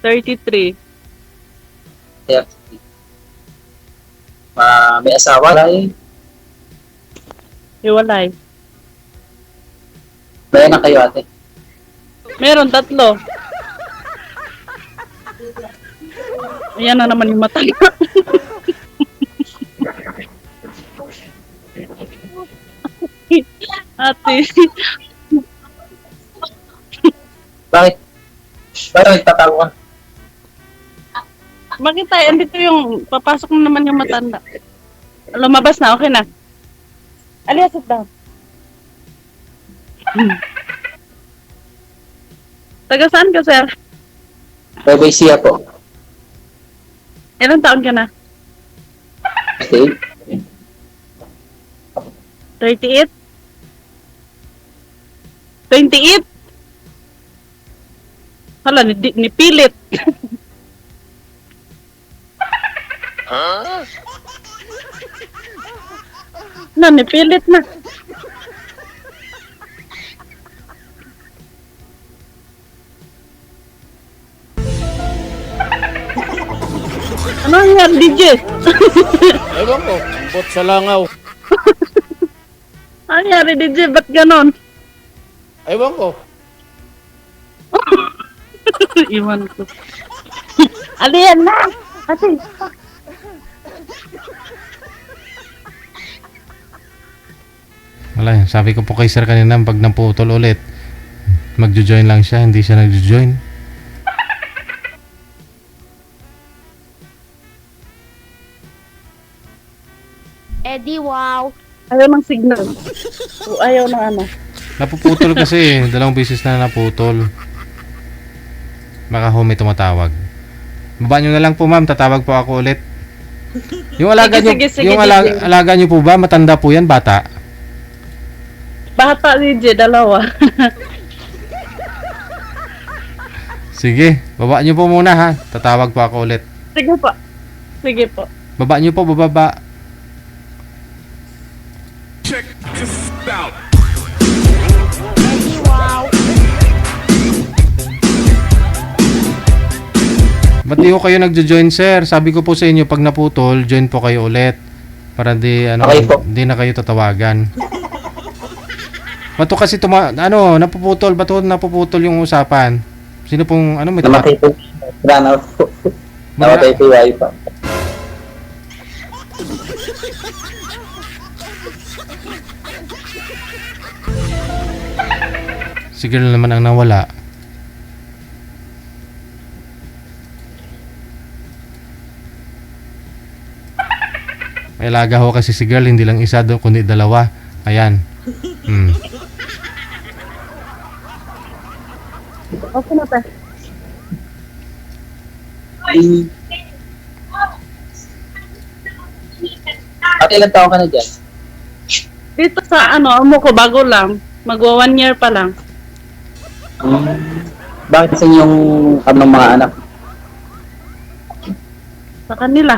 33. 30. May asawa lang. Hiwalay. May anak kayo, ate. Meron 3. Ayan na naman yung mata. Ate. Bakit? Bakit tatawa ka? Bakit tayo? Andito yung, papasok na naman yung matanda. Lumabas na, okay na. Alia, sit down. Taga saan ka, sir? Bye-bye siya po. Ilang taon ka na? Okay. 38? 28? Hala, nipilit. Na, nipilit na. Ano yan, DJ? Ewan ko, bot sa langaw. Ano yan, DJ? Ba't ganon? Ewan ko. Iwan ko. Aliyan na! Ate. Wala, sabi ko po kay sir kanina pag naputol ulit, magjo-join lang siya, hindi siya nagjo-join. Eddie, wow. Ayaw ng signal. O ayaw ng ano. Napuputol kasi, 2 beses na naputol. Baka ho may tumatawag. Baba nyo na lang po ma'am, tatawag po ako ulit. Yung alaga nyo, sige, yung sige. alaga nyo po ba, matanda po yan, bata? Bata, DJ, 2. Sige, baba nyo po muna ha, tatawag po ako ulit. Sige po. Sige po. Baba nyo po, bababa. Eddie, wow. Ba't di ko kayo nagjo-join sir? Sabi ko po sa inyo, pag naputol, join po kayo ulit. Para di, Okay po. di na kayo tatawagan. Bato kasi napuputol, bato napuputol yung usapan. Sino pong, may Namatay po. Wala na po. Namatay po yung wifi. Si girl naman ang nawala. May alaga ho kasi si girl, hindi lang isa doon, kundi 2. Ayan. Okay na pa. Ate, ilang taon ka na dyan? Dito sa amo ko, bago lang. Magwa 1 year pa lang. Bakit sa inyong mga anak? Sa kanila.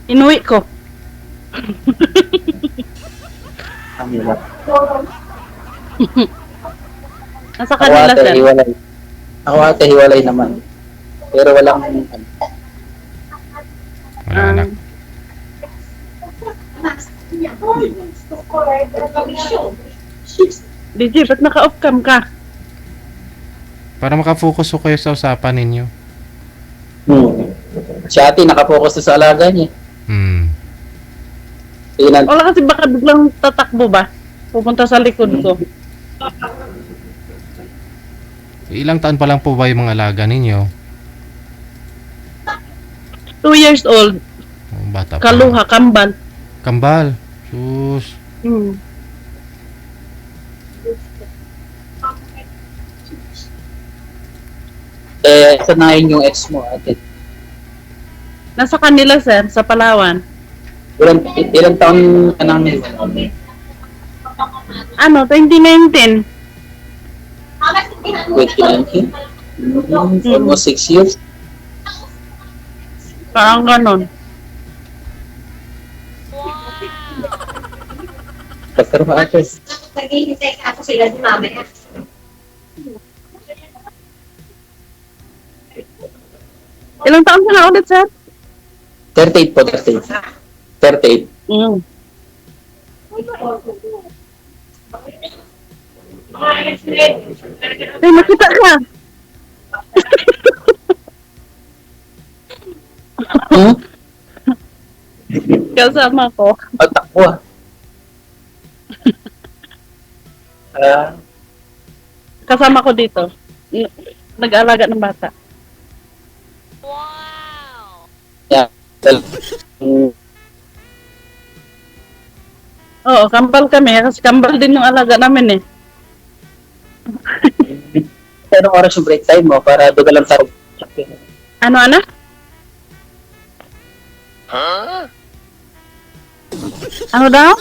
Inuwi ko. Nasa Ako kanila, ate, sir. hiwalay. Ako ate, hiwalay naman. Pero walang Wala anak. DJ, ba't naka-off cam ka? Para makafocus ko kayo sa usapan ninyo. Si ate, nakapokus na sa alaga niya. Tingnan, Wala kasi baka biglang tatakbo ba? Pupunta sa likod ko. Ilang taon pa lang po ba yung mga alaga ninyo? 2 years old. Oh, bata pa. Kaluha, kambal. Kambal. Sus. saan na yung ex mo, ate? Nasa kanila, sir, sa Palawan. Ilang taon ka nang 2019. 2019? Almost 6 years. Parang ganon. Doktor ba ate? Naghihintay ka ako sila di mamaya. Ilang taon ka na ulit, sir? 38 po, 38. 38. Mm. Ay, makita ka. Hmm? Kasama ko. Otak ko ah. Kasama ko dito. Nag-aalaga ng bata. Yeah. Oo, kambal kami. Kasi kambal din yung alaga namin eh. Pero oras yung break time mo para doon ka lang tayo. Ano, ana? Ano daw?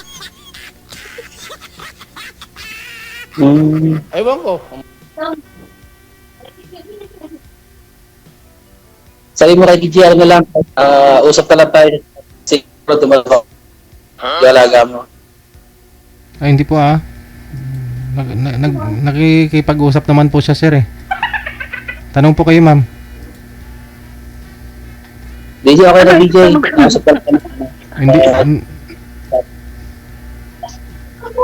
Ewan ko. Sabi mo kay DJ, ano lang, usap ka lang tayo. Siguro dumalaw. Galaga mo. Ay, hindi po ah. Nakikipag-usap naman po siya, sir eh. Tanong po kayo, ma'am. DJ, okay na DJ. Usap ka lang. Hindi,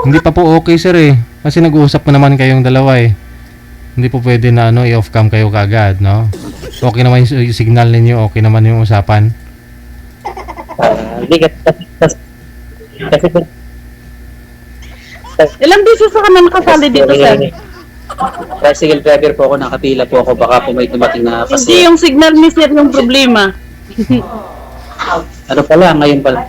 hindi pa po okay, sir eh. Kasi nag-uusap pa naman kayong dalawa eh. Hindi po pwede na i-off cam kayo kagad, no? Okay naman yung signal ninyo, okay naman yung usapan. Hindi kasi Ilang beses ka na nakasali dito, sir? tricycle driver po ako, nakapila po ako, baka po may dumating na Hindi kasi. yung signal ni sir yung problema. Ano pala, ngayon pala.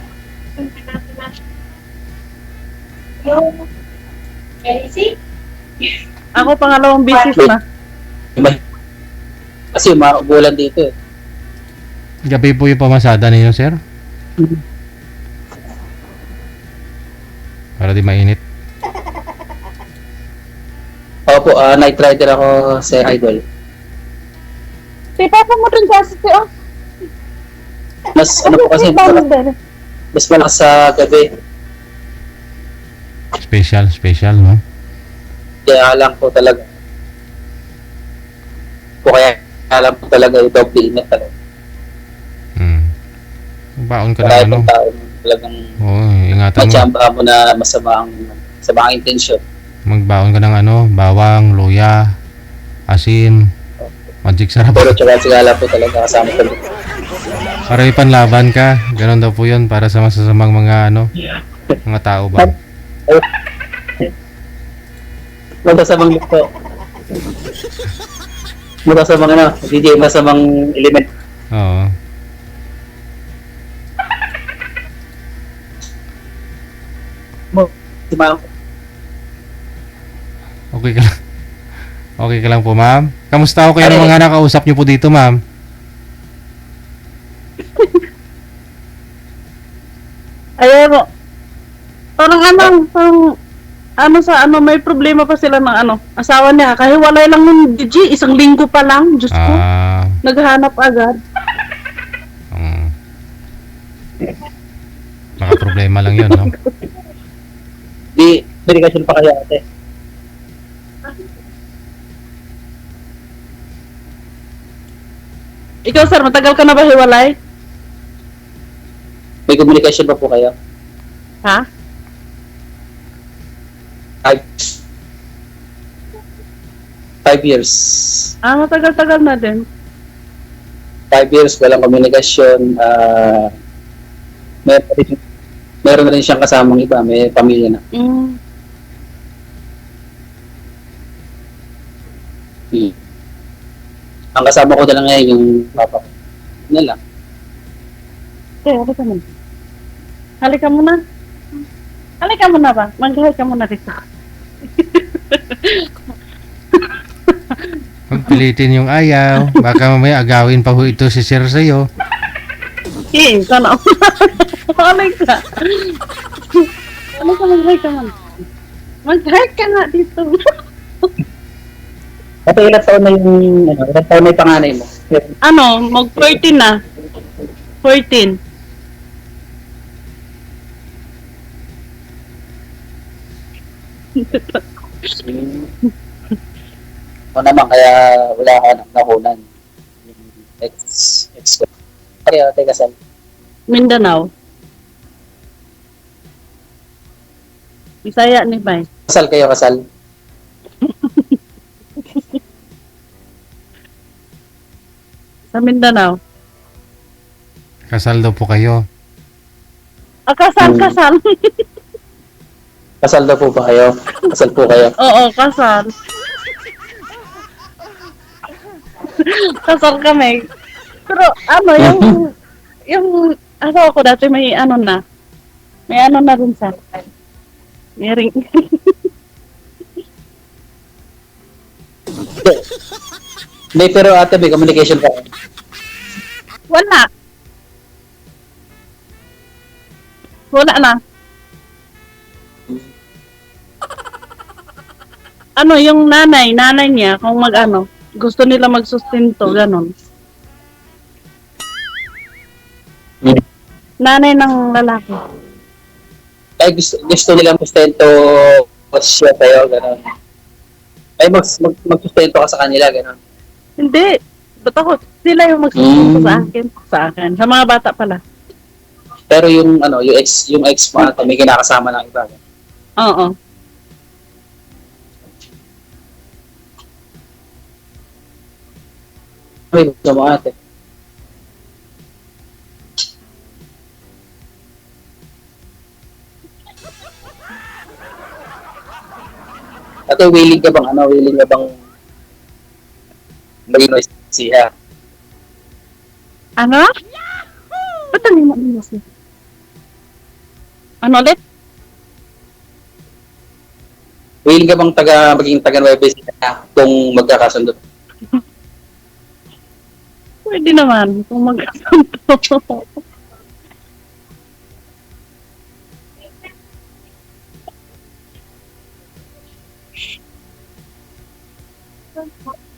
Ako pangalawang beses na. Kasi umaubulan dito eh. Gabi po yung pamasada ninyo, sir? Para di mainit. Opo, night rider ako sa Idol. Si Papa mo rin kasi, oh. Mas ano po kasi, mas malakas sa gabi. Special, no? Kaya alam ko talaga. Kaya alam ko talaga yung doble init talaga. Baon ka Kaya na ano. itong tao talagang Oo, ingatan mo. matsamba mo na masama ang intensyon. Magbaon ka ng ano, bawang, luya, asin, magic sarap. Pero tsaka po talaga kasama ko. Para ipanlaban ka. Ganon daw po yun para sa masasamang mga ano, mga tao ba? Mula sa mga luto. Mula sa mga ano, DJ masamang element. Oo. Mo. Diba? Okay ka lang. Okay ka lang po, ma'am. Kamusta ako kayo ng mga nakausap niyo po dito, ma'am? Ayan mo. Parang may problema pa sila ng asawa niya. Kahiwalay lang ng DJ, isang linggo pa lang. Diyos ko, naghahanap agad. Baka problema lang yun, no? Di, medication pa kaya ate. Ikaw, sir, matagal ka na ba hiwalay? May communication pa po kayo? Ha? 5 years. Matagal-tagal na din. 5 years, walang komunikasyon. Meron na rin siyang kasamang iba, may pamilya na. Ang kasama ko na lang ngayon yung papa ko. Yun na lang. Halika muna. Halika muna. Halika muna ba? Mag-hi ka muna dito. Pagpilitin yung ayaw. Baka mamaya agawin pa ho ito si sir sa'yo. Sana. Halika. Halika, mag-hi ka muna. Mag-hi ka nga dito. Ate, ilang taon na yung panganay mo? Mag-14 na. 14. O naman, kaya wala ka ng nahunan. Ex ko. Kaya ate kasal. Mindanao. Bisaya ni Bay. Kasal kayo, kasal. Sa Mindanao. Kasal daw po kayo. Kasal. Kasal daw po ba kayo? Kasal po kayo. Oo, kasal. Kasal kami. Pero ano, yung asawa ko dati may ano na. May ano na rin sa. May ring. Hindi, pero ate, may communication pa. Wala. Wala na. Ano, yung nanay niya, kung mag-ano, gusto nila magsustento, ganon. Nanay ng lalaki. Ay, gusto nilang sustento siya tayo, gano'n. Ay, magsustento ka sa kanila, gano'n. Hindi. Ba't ako? Sila yung magsustento Mm. sa akin. Sa akin. Sa mga bata pala. Pero yung yung ex mo ate, may kinakasama ng iba. Oo. May gusto mo ate. Ate, willing ka bang maging siya? Ano? Ba't ang mo siya? Ano ulit? Willing ka bang maging taga Nueva Ecija kung magkakasundo? Pwede naman. Kung magkasanto.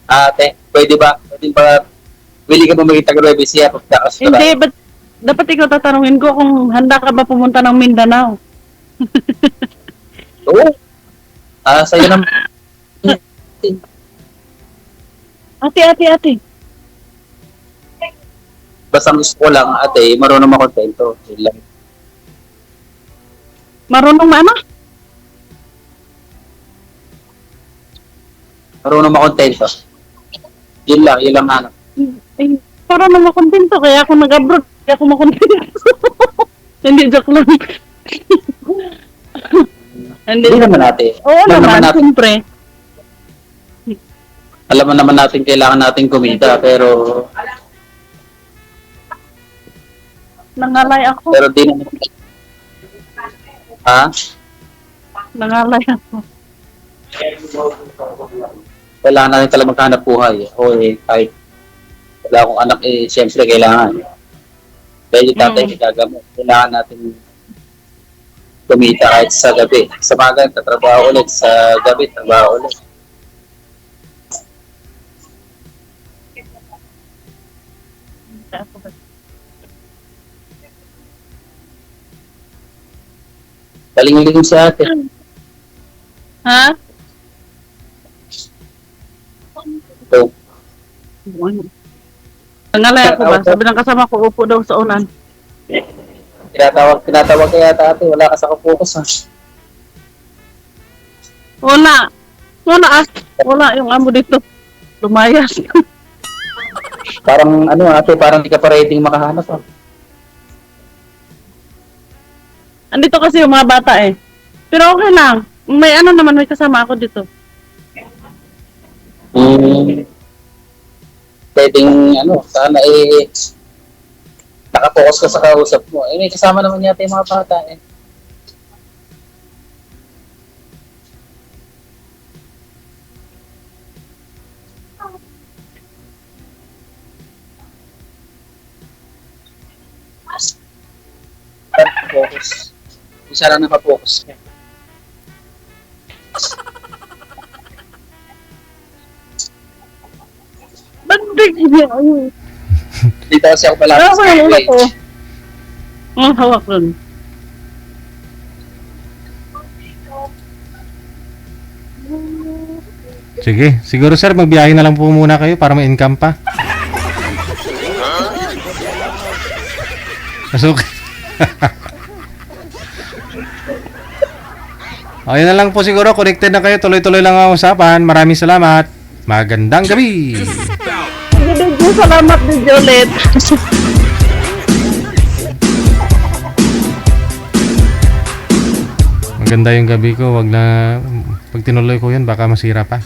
Ate, pwede ba? Willing ka ba maging taga Nueva Ecija kung magkakasundo? Hindi, ba't dapat ikaw tatanungin ko kung handa ka ba pumunta ng Mindanao? Oo. Sa'yo naman. Ate. Basta ang gusto ko lang, ate, marunong makontento. Yun lang. Marunong ano? Marunong makontento. Yun lang hanap. Eh, marunong makontento. Kaya ako nag-abroad. Kaya ako makontento. Hindi, joke lang. Hindi Hindi naman ate. Oo Alam naman, natin, siyempre. alam naman natin kailangan natin kumita, pero Nangalay ako. di naman. Ha? Nangalay ako. Kailangan natin talaga maghanap buhay. O kahit wala akong anak, siyempre kailangan. Dahil yung tatay gagamot, kailangan natin kumita kahit sa gabi. Sa maga, tatrabaho ulit. Sa gabi, trabaho ulit. Baling-ling sa atin. Ha? So, Nangalay ako ba? Sabi ng kasama ko, upo daw sa unan. tinatawag kaya ate, wala ka sa kapokus ha. Wala. Wala yung amo dito. Lumayas. Parang ate, parang di ka pa ready makahanap ha. Andito kasi yung mga bata eh. Pero okay lang. May may kasama ako dito. Pwedeng sana nakapokus ka sa kausap mo. May kasama naman yata yung mga bata eh. Focus. Isa lang nakapokus ka. Bandig niya. Dito kasi ako palagi Ano sa yung ulo highway. ko? Ang hawak nun. Sige, siguro sir, magbiyahe na lang po muna kayo para may income pa. Nasukit. O, yun na lang po siguro. Connected na kayo. Tuloy-tuloy lang ang usapan. Maraming salamat. Magandang gabi. Sige, salamat din, Jolet. Maganda yung gabi ko. Wag na... Pag tinuloy ko yun, baka masira pa.